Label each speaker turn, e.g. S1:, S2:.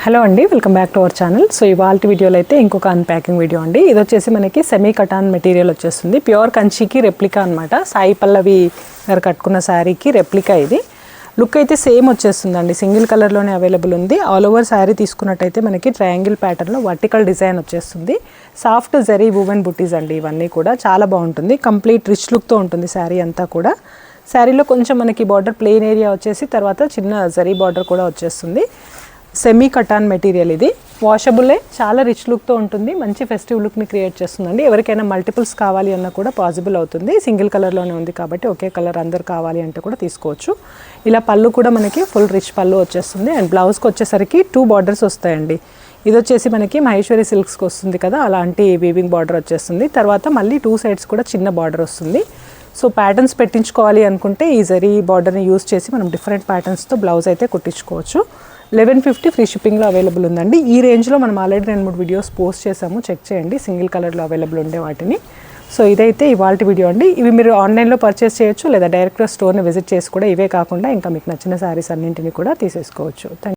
S1: Hello అండి, welcome back to our channel. So ఇవాళ వీడియోలో అయితే ఇంకొక అన్ప్యాకింగ్ వీడియో అండి. ఇది వచ్చేసి మనకి సెమీ కటాన్ మెటీరియల్ వచ్చేస్తుంది. ప్యూర్ కంచికి రెప్లికా అనమాట. సాయి పల్లవి గారు కట్టుకున్న శారీకి రెప్లికా. ఇది లుక్ అయితే సేమ్ వచ్చేస్తుందండి. సింగిల్ కలర్లోనే అవైలబుల్ ఉంది. ఆల్ ఓవర్ శారీ తీసుకున్నట్టయితే మనకి ట్రయాంగిల్ ప్యాటర్న్లో వర్టికల్ డిజైన్ వచ్చేస్తుంది. సాఫ్ట్ జరీ వూవెన్ బుటీస్ అండి. ఇవన్నీ కూడా చాలా బాగుంటుంది. కంప్లీట్ రిచ్ లుక్తో ఉంటుంది శారీ అంతా కూడా. శారీలో కొంచెం మనకి బార్డర్ ప్లెయిన్ ఏరియా వచ్చేసి తర్వాత చిన్న జరీ బార్డర్ కూడా వచ్చేస్తుంది. సెమీ కటాన్ మెటీరియల్ ఇది. వాషబులే, చాలా రిచ్ లుక్తో ఉంటుంది. మంచి ఫెస్టివ్ లుక్ని క్రియేట్ చేస్తుందండి. ఎవరికైనా మల్టిపుల్స్ కావాలి అన్నా కూడా పాసిబుల్ అవుతుంది. సింగిల్ కలర్లోనే ఉంది కాబట్టి ఒకే కలర్ అందరు కావాలి అంటే కూడా తీసుకోవచ్చు. ఇలా పళ్ళు కూడా మనకి ఫుల్ రిచ్ పళ్ళు వచ్చేస్తుంది. అండ్ బ్లౌజ్కి వచ్చేసరికి 2 బార్డర్స్ వస్తాయండి. ఇది వచ్చేసి మనకి మహేశ్వరి సిల్క్స్కి వస్తుంది కదా, అలాంటి వీవింగ్ బార్డర్ వచ్చేస్తుంది. తర్వాత మళ్ళీ 2 సైడ్స్ కూడా చిన్న బార్డర్ వస్తుంది. సో ప్యాటర్న్స్ పెట్టించుకోవాలి అనుకుంటే ఈ జరీ బార్డర్ని యూస్ చేసి మనం డిఫరెంట్ ప్యాటర్న్స్తో బ్లౌజ్ అయితే కుట్టించుకోవచ్చు. 1150 ఫ్రీ షిప్పింగ్లో అవైలబుల్ ఉందండి. ఈ రేంజ్లో మనం ఆల్రెడీ 2-3 వీడియోస్ పోస్ట్ చేసాము, చెక్ చేయండి. సింగిల్ కలర్లో అవైలబుల్ ఉండే వాటిని. సో ఇదైతే ఇవాల్టి వీడియో అండి. ఇవి మీరు ఆన్లైన్లో పర్చేస్ చేయొచ్చు, లేదా డైరెక్ట్గా స్టోర్ని విజిట్ చేసి కూడా ఇవే కాకుండా ఇంకా మీకు నచ్చిన శారీస్ అన్నింటినీ కూడా తీసేసుకోవచ్చు.